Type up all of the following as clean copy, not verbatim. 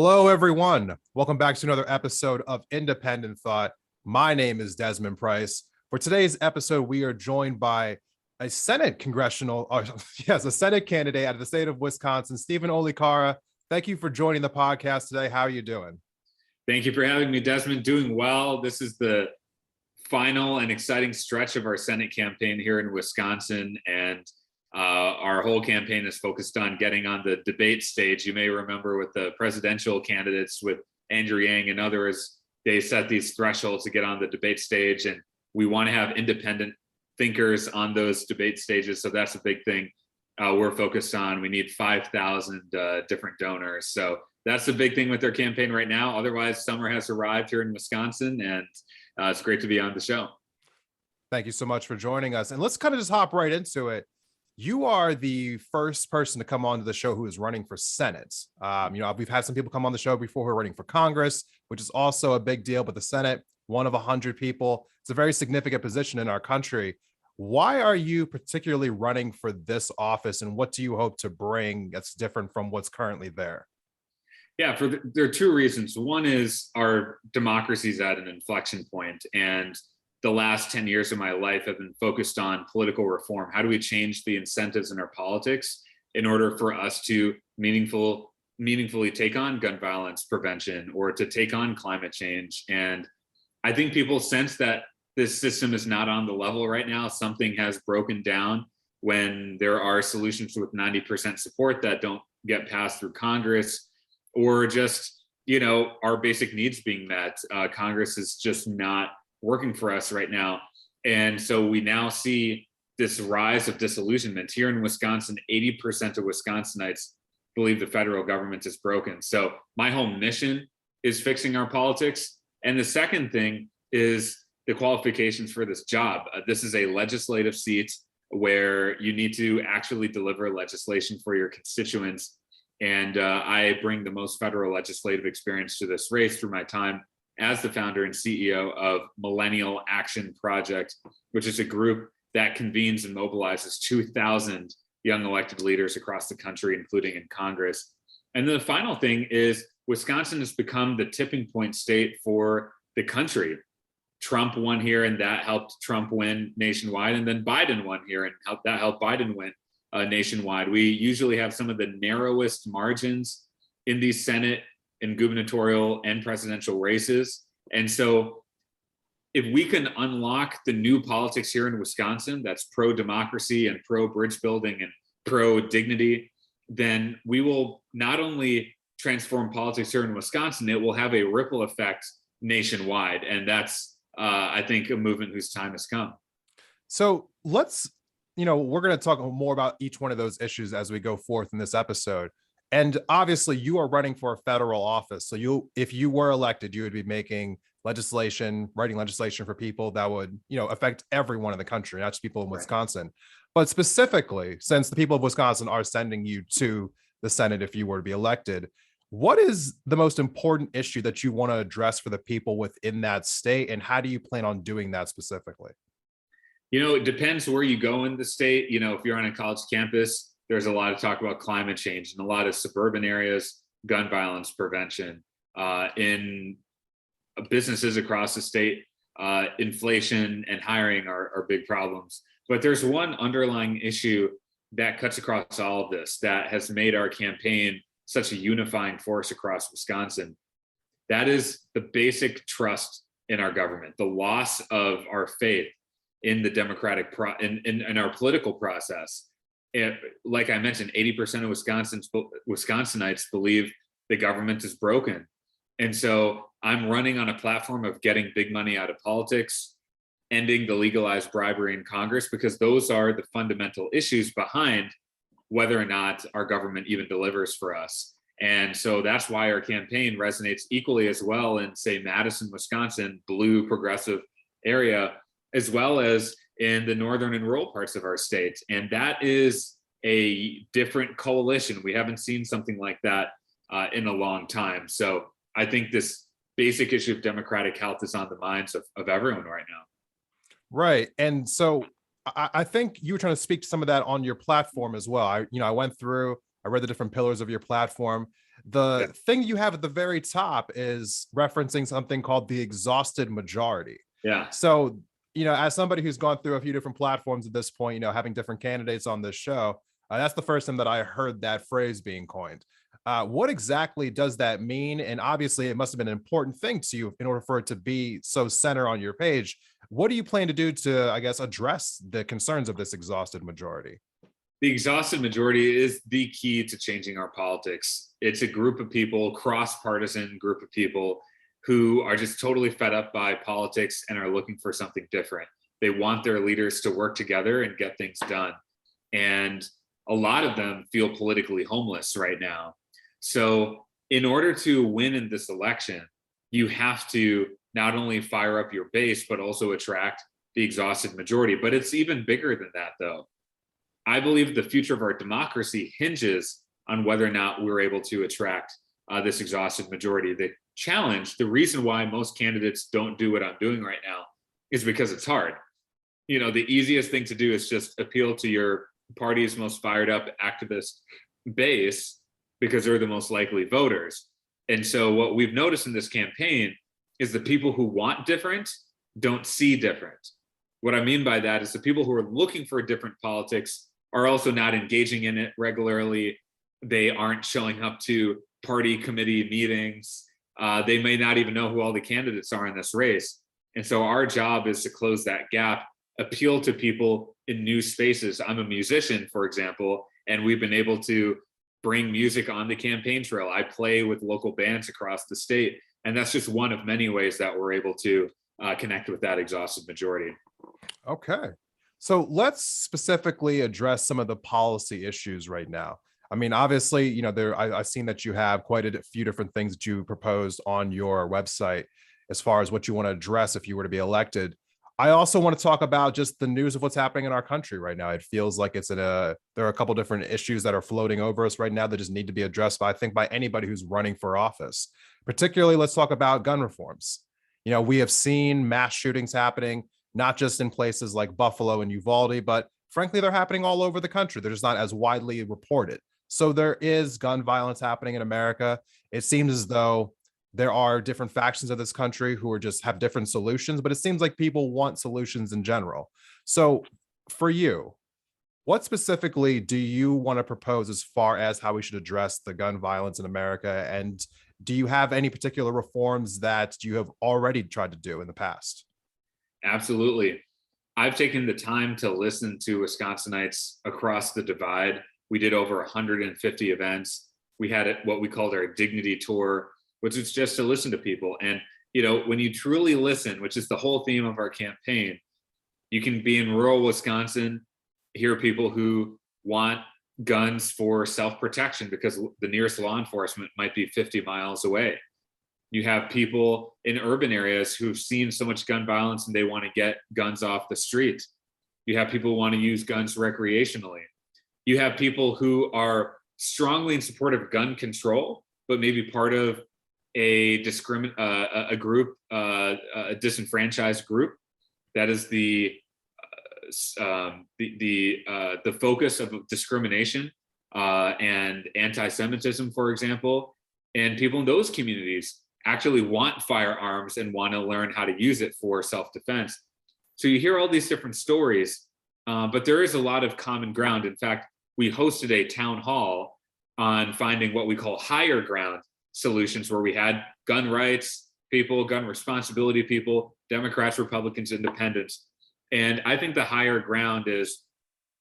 Hello, everyone. Welcome back to another episode of Independent Thought. My name is Desmond Price. For today's episode, we are joined by a Senate a Senate candidate out of the state of Wisconsin, Stephen Olikara. Thank you for joining the podcast today. How are you doing? Thank you for having me, Desmond. Doing well. This is the final and exciting stretch of our Senate campaign here in Wisconsin, and our whole campaign is focused on getting on the debate stage. You may remember with the presidential candidates, with Andrew Yang and others, they set these thresholds to get on the debate stage, and we want to have independent thinkers on those debate stages. So that's a big thing we're focused on. We need 5,000 different donors. So that's the big thing with their campaign right now. Otherwise, summer has arrived here in Wisconsin, and it's great to be on the show. Thank you so much for joining us. And let's kind of just hop right into it. You are the first person to come onto the show who is running for Senate. We've had some people come on the show before who are running for Congress, which is also a big deal, but the Senate, one of 100 people, it's a very significant position in our country. Why are you particularly running for this office, and what do you hope to bring that's different from what's currently there? Yeah, there are two reasons. One is our democracy is at an inflection point, and the last 10 years of my life have been focused on political reform. How do we change the incentives in our politics in order for us to meaningfully take on gun violence prevention or to take on climate change? And I think people sense that this system is not on the level right now. Something has broken down when there are solutions with 90% support that don't get passed through Congress, or just, our basic needs being met. Congress is just not working for us right now. And so we now see this rise of disillusionment. Here in Wisconsin, 80% of Wisconsinites believe the federal government is broken. So my whole mission is fixing our politics. And the second thing is the qualifications for this job. This is a legislative seat where you need to actually deliver legislation for your constituents. And I bring the most federal legislative experience to this race through my time as the founder and CEO of Millennial Action Project, which is a group that convenes and mobilizes 2,000 young elected leaders across the country, including in Congress. And the final thing is Wisconsin has become the tipping point state for the country. Trump won here, and that helped Trump win nationwide. And then Biden won here, and that helped Biden win nationwide. We usually have some of the narrowest margins in the Senate and gubernatorial and presidential races. And so if we can unlock the new politics here in Wisconsin that's pro-democracy and pro-bridge building and pro-dignity, then we will not only transform politics here in Wisconsin, it will have a ripple effect nationwide. And that's, I think, a movement whose time has come. So we're going to talk more about each one of those issues as we go forth in this episode. And obviously you are running for a federal office. So if you were elected, you would be making legislation, writing legislation for people that would, affect everyone in the country, not just people in Wisconsin. Right. But specifically, since the people of Wisconsin are sending you to the Senate if you were to be elected, what is the most important issue that you want to address for the people within that state? And how do you plan on doing that specifically? It depends where you go in the state. If you're on a college campus, there's a lot of talk about climate change in a lot of suburban areas, gun violence prevention. In businesses across the state, inflation and hiring are big problems. But there's one underlying issue that cuts across all of this that has made our campaign such a unifying force across Wisconsin. That is the basic trust in our government, the loss of our faith in the democratic in our political process. Like I mentioned, 80% of Wisconsinites believe the government is broken. And so I'm running on a platform of getting big money out of politics, ending the legalized bribery in Congress, because those are the fundamental issues behind whether or not our government even delivers for us. And so that's why our campaign resonates equally as well in, say, Madison, Wisconsin, blue progressive area, as well as in the northern and rural parts of our state. And that is a different coalition. We haven't seen something like that in a long time. So I think this basic issue of democratic health is on the minds of everyone right now. Right. And so I think you were trying to speak to some of that on your platform as well. I went through, I read the different pillars of your platform. Yeah. The thing you have at the very top is referencing something called the exhausted majority. Yeah. So, as somebody who's gone through a few different platforms at this point, having different candidates on this show, that's the first time that I heard that phrase being coined. What exactly does that mean? And obviously, it must have been an important thing to you in order for it to be so center on your page. What do you plan to do to, I guess, address the concerns of this exhausted majority? The exhausted majority is the key to changing our politics. It's a group of people, cross-partisan group of people who are just totally fed up by politics and are looking for something different. They want their leaders to work together and get things done. And a lot of them feel politically homeless right now. So in order to win in this election, you have to not only fire up your base, but also attract the exhausted majority. But it's even bigger than that, though. I believe the future of our democracy hinges on whether or not we're able to attract this exhausted majority. The challenge, the reason why most candidates don't do what I'm doing right now is because it's hard. The easiest thing to do is just appeal to your party's most fired up activist base because they're the most likely voters. And so what we've noticed in this campaign is the people who want different don't see different. What I mean by that is the people who are looking for different politics are also not engaging in it regularly. They aren't showing up to party committee meetings. They may not even know who all the candidates are in this race. And so our job is to close that gap, appeal to people in new spaces. I'm a musician, for example, and we've been able to bring music on the campaign trail. I play with local bands across the state, and that's just one of many ways that we're able to connect with that exhausted majority. Okay. So let's specifically address some of the policy issues right now. I mean, obviously, I've seen that you have quite a few different things that you proposed on your website as far as what you want to address if you were to be elected. I also want to talk about just the news of what's happening in our country right now. It feels like there are a couple different issues that are floating over us right now that just need to be addressed by, I think, by anybody who's running for office. Particularly, let's talk about gun reforms. We have seen mass shootings happening, not just in places like Buffalo and Uvalde, but frankly, they're happening all over the country. They're just not as widely reported. So there is gun violence happening in America. It seems as though there are different factions of this country who are just have different solutions, but it seems like people want solutions in general. So for you, what specifically do you want to propose as far as how we should address the gun violence in America? And do you have any particular reforms that you have already tried to do in the past? Absolutely. I've taken the time to listen to Wisconsinites across the divide. We did over 150 events. We had what we called our dignity tour, which is just to listen to people. And, when you truly listen, which is the whole theme of our campaign, you can be in rural Wisconsin, hear people who want guns for self-protection because the nearest law enforcement might be 50 miles away. You have people in urban areas who've seen so much gun violence and they want to get guns off the street. You have people who want to use guns recreationally. You have people who are strongly in support of gun control, but maybe part of a group, a disenfranchised group. That is the focus of discrimination and anti-Semitism, for example. And people in those communities actually want firearms and want to learn how to use it for self-defense. So you hear all these different stories, but there is a lot of common ground. In fact, we hosted a town hall on finding what we call higher ground solutions, where we had gun rights people, gun responsibility people, Democrats, Republicans, Independents. And I think the higher ground is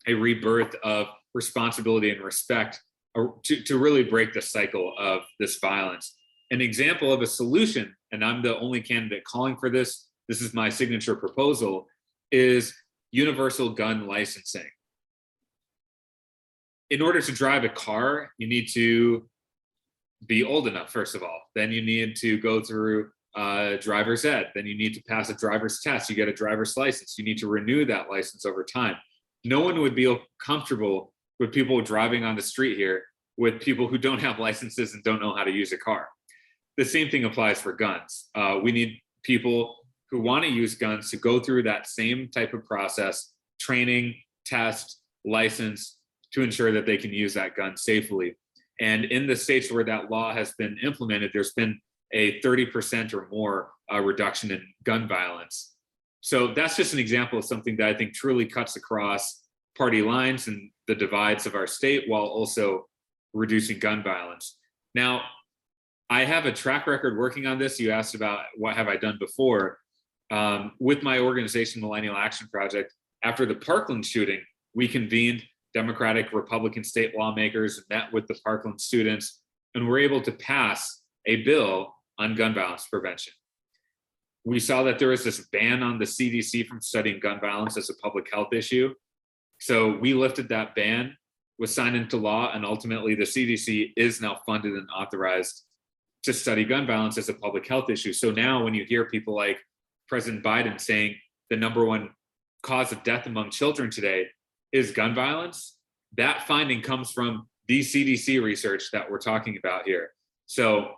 a rebirth of responsibility and respect to really break the cycle of this violence. An example of a solution, and I'm the only candidate calling for this, this is my signature proposal, is universal gun licensing. In order to drive a car, you need to be old enough, first of all. Then you need to go through driver's ed. Then you need to pass a driver's test. You get a driver's license. You need to renew that license over time. No one would be comfortable with people driving on the street here with people who don't have licenses and don't know how to use a car. The same thing applies for guns. We need people who want to use guns to go through that same type of process, training, test, license, to ensure that they can use that gun safely. And in the states where that law has been implemented, there's been a 30% or more reduction in gun violence. So that's just an example of something that I think truly cuts across party lines and the divides of our state while also reducing gun violence. Now, I have a track record working on this. You asked about what have I done before. With my organization, Millennial Action Project, after the Parkland shooting, we convened Democratic, Republican state lawmakers, met with the Parkland students, and were able to pass a bill on gun violence prevention. We saw that there was this ban on the CDC from studying gun violence as a public health issue. So we lifted that ban, was signed into law, and ultimately the CDC is now funded and authorized to study gun violence as a public health issue. So now when you hear people like President Biden saying the number one cause of death among children today is gun violence, that finding comes from the CDC research that we're talking about here. So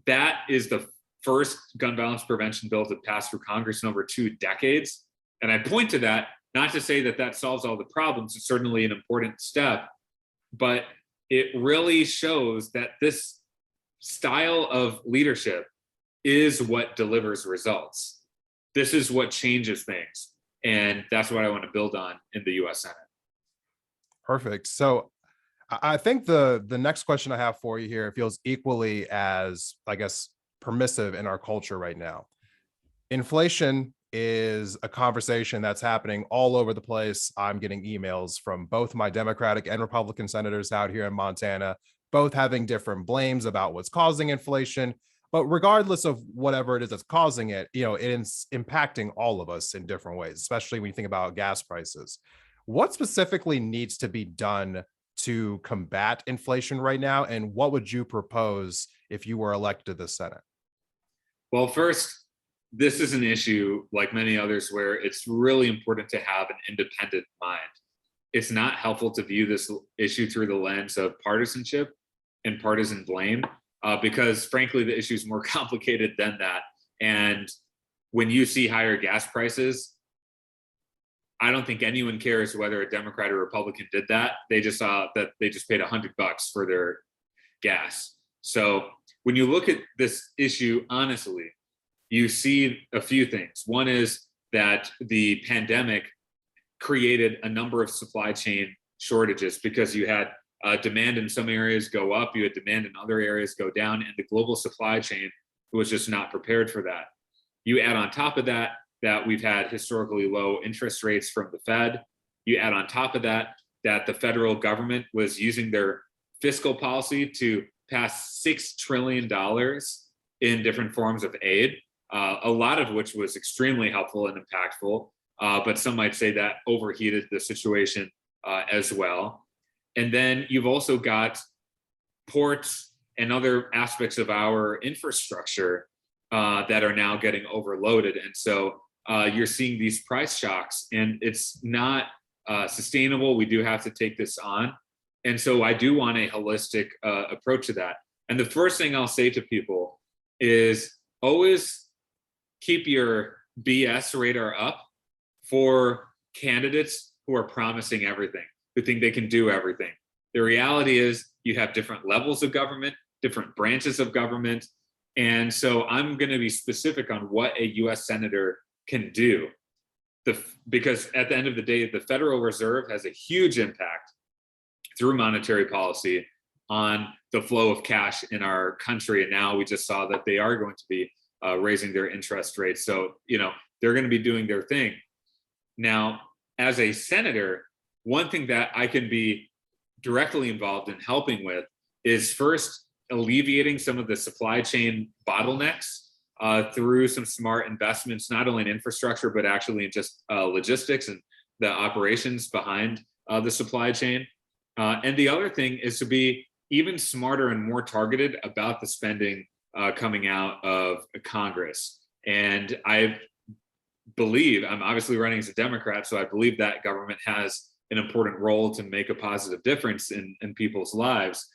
that is the first gun violence prevention bill to pass through Congress in over 2 decades. And I point to that not to say that that solves all the problems. It's certainly an important step, but it really shows that this style of leadership is what delivers results. This is what changes things. And that's what I want to build on in the US Senate. Perfect. So I think the next question I have for you here feels equally as, I guess, permissive in our culture right now. Inflation is a conversation that's happening all over the place. I'm getting emails from both my Democratic and Republican senators out here in Montana, both having different blames about what's causing inflation. But regardless of whatever it is that's causing it, it's impacting all of us in different ways, especially when you think about gas prices. What specifically needs to be done to combat inflation right now? And what would you propose if you were elected to the Senate? Well, first, this is an issue like many others where it's really important to have an independent mind. It's not helpful to view this issue through the lens of partisanship and partisan blame, because frankly, the issue is more complicated than that. And when you see higher gas prices, I don't think anyone cares whether a Democrat or Republican did that. They just saw that they just paid $100 for their gas. So when you look at this issue honestly, you see a few things. One is that the pandemic created a number of supply chain shortages because you had demand in some areas go up, you had demand in other areas go down, and the global supply chain was just not prepared for that. You add on top of that we've had historically low interest rates from the Fed. You add on top of that the federal government was using their fiscal policy to pass $6 trillion in different forms of aid, a lot of which was extremely helpful and impactful, but some might say that overheated the situation as well. And then you've also got ports and other aspects of our infrastructure that are now getting overloaded. And so you're seeing these price shocks, and it's not sustainable. We do have to take this on. And so I do want a holistic approach to that. And the first thing I'll say to people is always keep your BS radar up for candidates who are promising everything, who think they can do everything. The reality is you have different levels of government, different branches of government. And so I'm going to be specific on what a US Senator can do. Because at the end of the day, the Federal Reserve has a huge impact through monetary policy on the flow of cash in our country. And now we just saw that they are going to be raising their interest rates. So, they're going to be doing their thing. Now, as a senator, one thing that I can be directly involved in helping with is first alleviating some of the supply chain bottlenecks through some smart investments, not only in infrastructure, but actually in just logistics and the operations behind the supply chain. And the other thing is to be even smarter and more targeted about the spending coming out of Congress. And I believe, I'm obviously running as a Democrat, so I believe that government has an important role to make a positive difference in people's lives.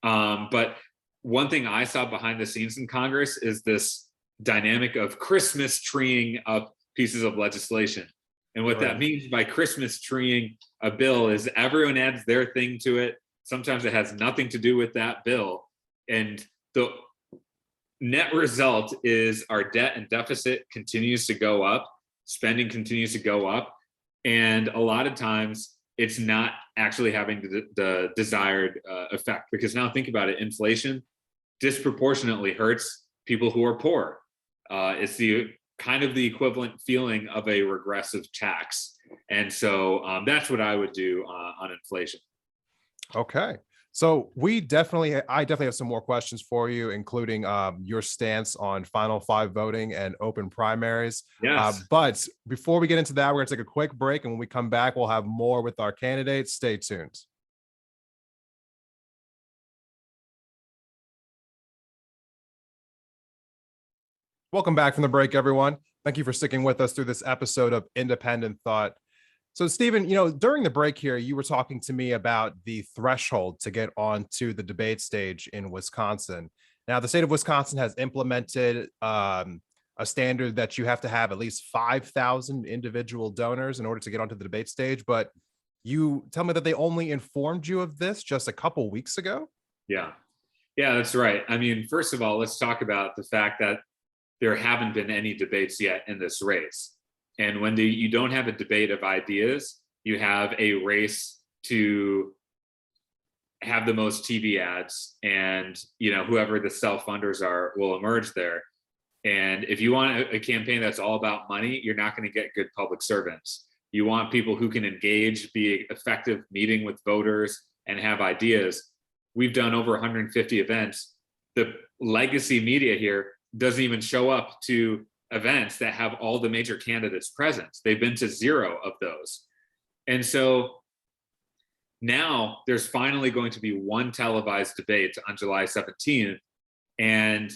But one thing I saw behind the scenes in Congress is this dynamic of Christmas treeing up pieces of legislation. And what that means by Christmas treeing a bill is everyone adds their thing to it. Sometimes it has nothing to do with that bill. And the net result is our debt and deficit continues to go up, spending continues to go up. And a lot of times it's not actually having the desired effect, because now think about it, inflation disproportionately hurts people who are poor. It's the kind of the equivalent feeling of a regressive tax. And so that's what I would do on inflation. Okay. So I definitely have some more questions for you, including your stance on Final Five voting and open primaries. Yes. But before we get into that, we're going to take a quick break. And when we come back, we'll have more with our candidates. Stay tuned. Welcome back from the break, everyone. Thank you for sticking with us through this episode of Independent Thought. So, Stephen, during the break here, you were talking to me about the threshold to get onto the debate stage in Wisconsin. Now, the state of Wisconsin has implemented a standard that you have to have at least 5,000 individual donors in order to get onto the debate stage. But you tell me that they only informed you of this just a couple weeks ago? Yeah. Yeah, that's right. I mean, first of all, let's talk about the fact that there haven't been any debates yet in this race. And when you don't have a debate of ideas, you have a race to have the most TV ads, and whoever the self-funders are will emerge there. And if you want a campaign that's all about money, you're not going to get good public servants. You want people who can engage, be effective meeting with voters, and have ideas. We've done over 150 events. The legacy media here doesn't even show up to events that have all the major candidates present. They've been to 0 of those. And so now there's finally going to be one televised debate on July 17th. And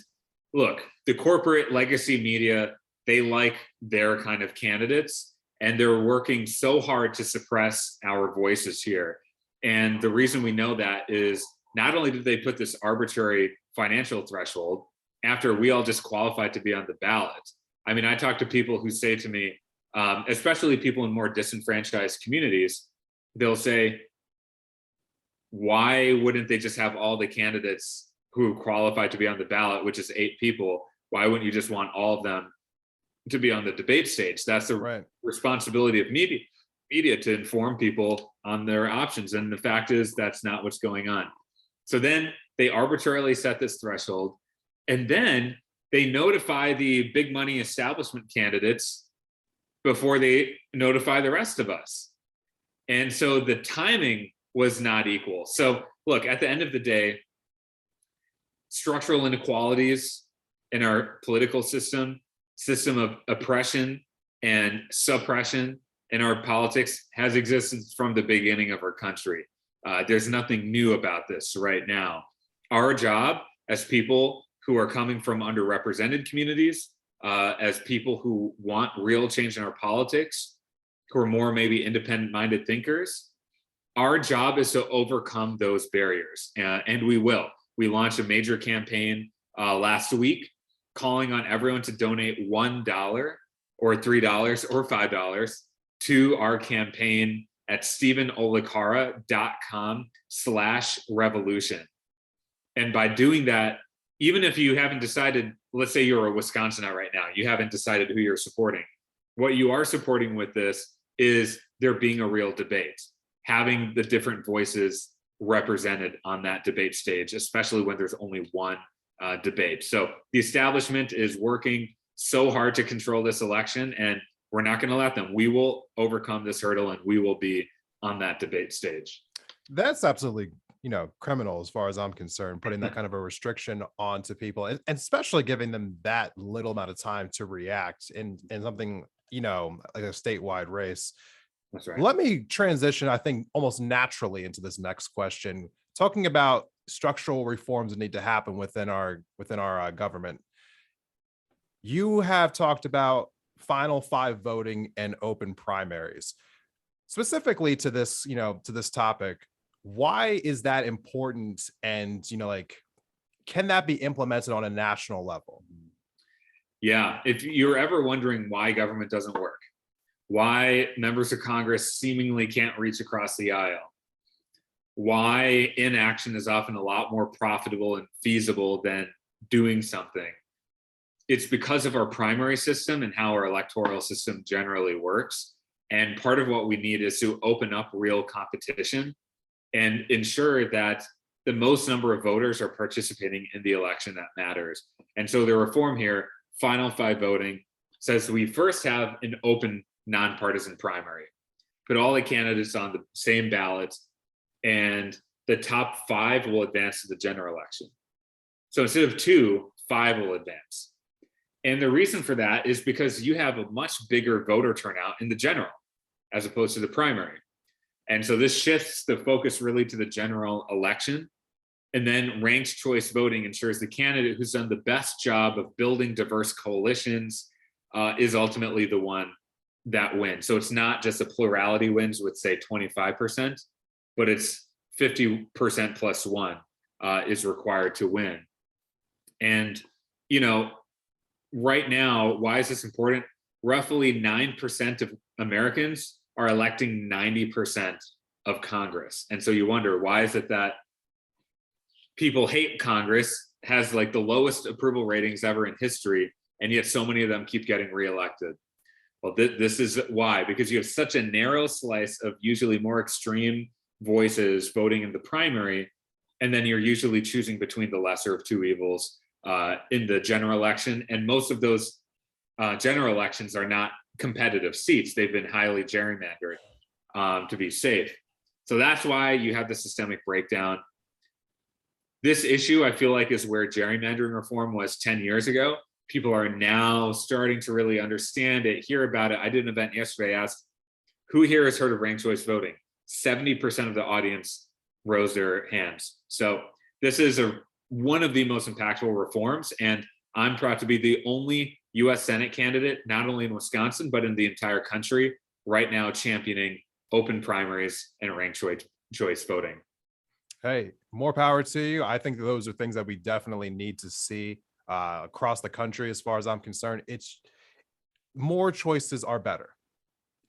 look, the corporate legacy media, they like their kind of candidates, and they're working so hard to suppress our voices here. And the reason we know that is not only did they put this arbitrary financial threshold after we all just qualified to be on the ballot. I mean, I talk to people who say to me, especially people in more disenfranchised communities, they'll say, why wouldn't they just have all the candidates who qualify to be on the ballot, which is 8 people? Why wouldn't you just want all of them to be on the debate stage? That's the responsibility of media to inform people on their options. And the fact is, that's not what's going on. So then they arbitrarily set this threshold, and then they notify the big money establishment candidates before they notify the rest of us. And so the timing was not equal. So look, at the end of the day, structural inequalities in our political system of oppression and suppression in our politics has existed from the beginning of our country. There's nothing new about this right now. Our job as people who are coming from underrepresented communities, as people who want real change in our politics, who are more maybe independent-minded thinkers, our job is to overcome those barriers, and we will. We launched a major campaign last week calling on everyone to donate $1 or $3 or $5 to our campaign at StephenOlikara.com/revolution. And by doing that, even if you haven't decided, let's say you're a Wisconsinite right now, you haven't decided who you're supporting. What you are supporting with this is there being a real debate, having the different voices represented on that debate stage, especially when there's only one debate. So the establishment is working so hard to control this election, and we're not going to let them. We will overcome this hurdle, and we will be on that debate stage. That's absolutely criminal as far as I'm concerned, putting that kind of a restriction onto people, and especially giving them that little amount of time to react in something, like a statewide race. That's right. Let me transition, I think, almost naturally into this next question, talking about structural reforms that need to happen within our government. You have talked about Final Five voting and open primaries. Specifically to this, to this topic, why is that important? And, can that be implemented on a national level? Yeah. If you're ever wondering why government doesn't work, why members of Congress seemingly can't reach across the aisle, why inaction is often a lot more profitable and feasible than doing something. It's because of our primary system and how our electoral system generally works. And part of what we need is to open up real competition and ensure that the most number of voters are participating in the election that matters. And so the reform here, final five voting, says we first have an open, nonpartisan primary, put all the candidates on the same ballot, and the top five will advance to the general election. So instead of 2, 5 will advance. And the reason for that is because you have a much bigger voter turnout in the general as opposed to the primary. And so this shifts the focus really to the general election. And then ranked choice voting ensures the candidate who's done the best job of building diverse coalitions is ultimately the one that wins. So it's not just a plurality wins with, say, 25%, but it's 50% plus 1 is required to win. And, right now, why is this important? Roughly 9% of Americans are electing 90% of Congress. And so you wonder, why is it that people hate Congress, has like the lowest approval ratings ever in history, and yet so many of them keep getting reelected? Well, this is why, because you have such a narrow slice of usually more extreme voices voting in the primary, and then you're usually choosing between the lesser of two evils in the general election. And most of those general elections are not competitive seats. They've been highly gerrymandered to be safe. So that's why you have the systemic breakdown. This issue, I feel like, is where gerrymandering reform was 10 years ago. People are now starting to really understand it, hear about it. I did an event yesterday, asked, who here has heard of ranked choice voting? 70% of the audience rose their hands. So this is one of the most impactful reforms. And I'm proud to be the only US Senate candidate, not only in Wisconsin, but in the entire country right now, championing open primaries and ranked choice voting. Hey, more power to you. I think those are things that we definitely need to see across the country. As far as I'm concerned, it's more choices are better.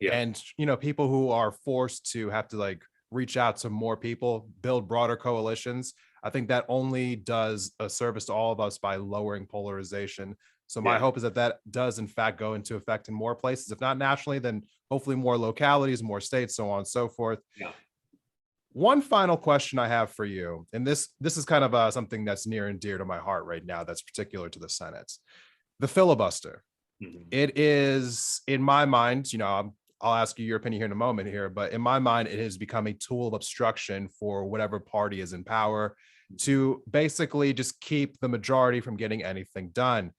Yeah. And, people who are forced to have to like reach out to more people, build broader coalitions, I think that only does a service to all of us by lowering polarization. So my hope is that does in fact go into effect in more places, if not nationally, then hopefully more localities, more states, so on and so forth. Yeah. One final question I have for you, and this is kind of something that's near and dear to my heart right now, that's particular to the Senate, the filibuster. Mm-hmm. It is, in my mind, I'll ask you your opinion here in a moment here, but in my mind, it has become a tool of obstruction for whatever party is in power to basically just keep the majority from getting anything done.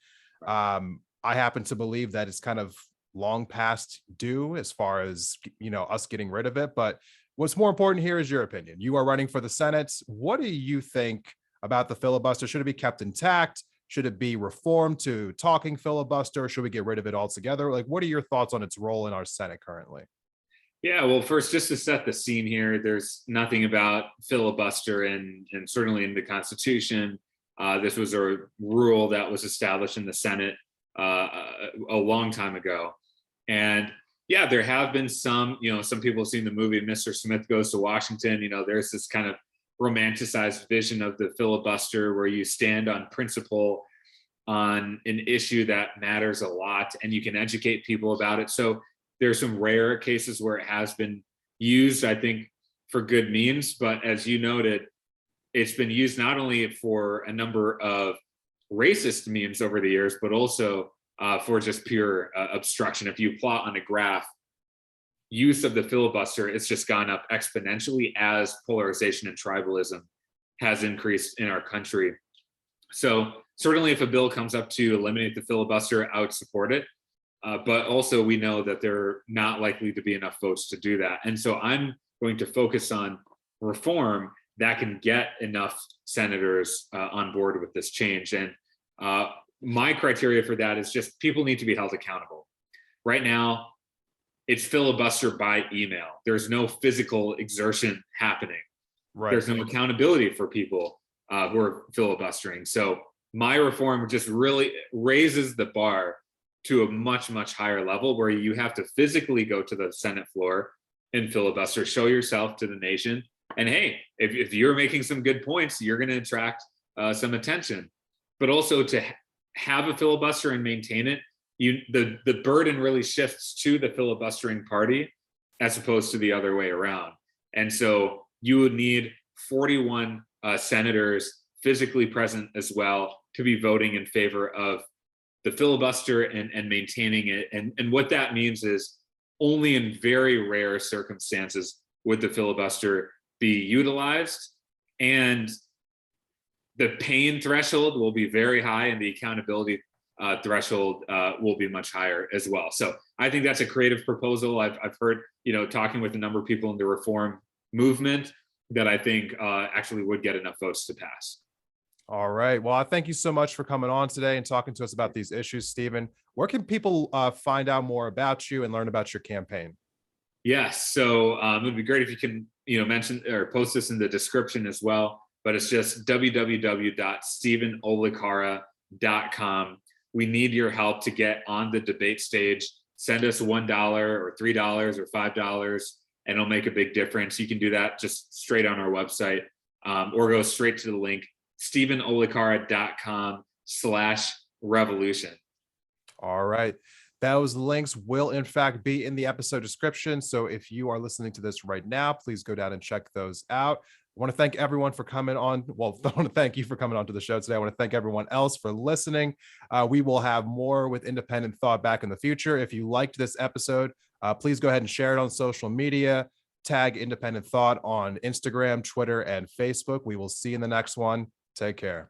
I happen to believe that it's kind of long past due as far as, us getting rid of it. But what's more important here is your opinion. You are running for the Senate. What do you think about the filibuster? Should it be kept intact? Should it be reformed to talking filibuster? Or should we get rid of it altogether? Like, what are your thoughts on its role in our Senate currently? Yeah, well, first, just to set the scene here, there's nothing about filibuster and certainly in the Constitution. This was a rule that was established in the Senate a long time ago. And yeah, there have been some people have seen the movie Mr. Smith Goes to Washington. There's this kind of romanticized vision of the filibuster where you stand on principle on an issue that matters a lot and you can educate people about it. So there's some rare cases where it has been used, I think, for good means. But as you noted, it's been used not only for a number of racist memes over the years, but also for just pure obstruction. If you plot on a graph, use of the filibuster, it's just gone up exponentially as polarization and tribalism has increased in our country. So certainly if a bill comes up to eliminate the filibuster, I would support it. But also we know that there are not likely to be enough votes to do that. And so I'm going to focus on reform that can get enough senators on board with this change. And my criteria for that is just people need to be held accountable. Right now, it's filibuster by email. There's no physical exertion happening. Right. There's no accountability for people who are filibustering. So my reform just really raises the bar to a much, much higher level where you have to physically go to the Senate floor and filibuster, show yourself to the nation. And hey, if you're making some good points, you're going to attract some attention. But also to have a filibuster and maintain it, the burden really shifts to the filibustering party as opposed to the other way around. And so you would need 41 senators physically present as well to be voting in favor of the filibuster and maintaining it. And what that means is only in very rare circumstances would the filibuster be utilized, and the pain threshold will be very high and the accountability threshold will be much higher as well. So I think that's a creative proposal. I've heard, talking with a number of people in the reform movement, that I think actually would get enough votes to pass. All right. Well, I thank you so much for coming on today and talking to us about these issues, Stephen. Where can people find out more about you and learn about your campaign? Yes. So it would be great if you can, mention or post this in the description as well. But it's just www.stephenolikara.com. We need your help to get on the debate stage. Send us $1 or $3 or $5, and it'll make a big difference. You can do that just straight on our website, or go straight to the link, stephenolikara.com/revolution. All right. Those links will in fact be in the episode description. So if you are listening to this right now, please go down and check those out. I want to thank everyone for coming on. Well, I want to thank you for coming on to the show today. I want to thank everyone else for listening. We will have more with Independent Thought back in the future. If you liked this episode, please go ahead and share it on social media. Tag Independent Thought on Instagram, Twitter, and Facebook. We will see you in the next one. Take care.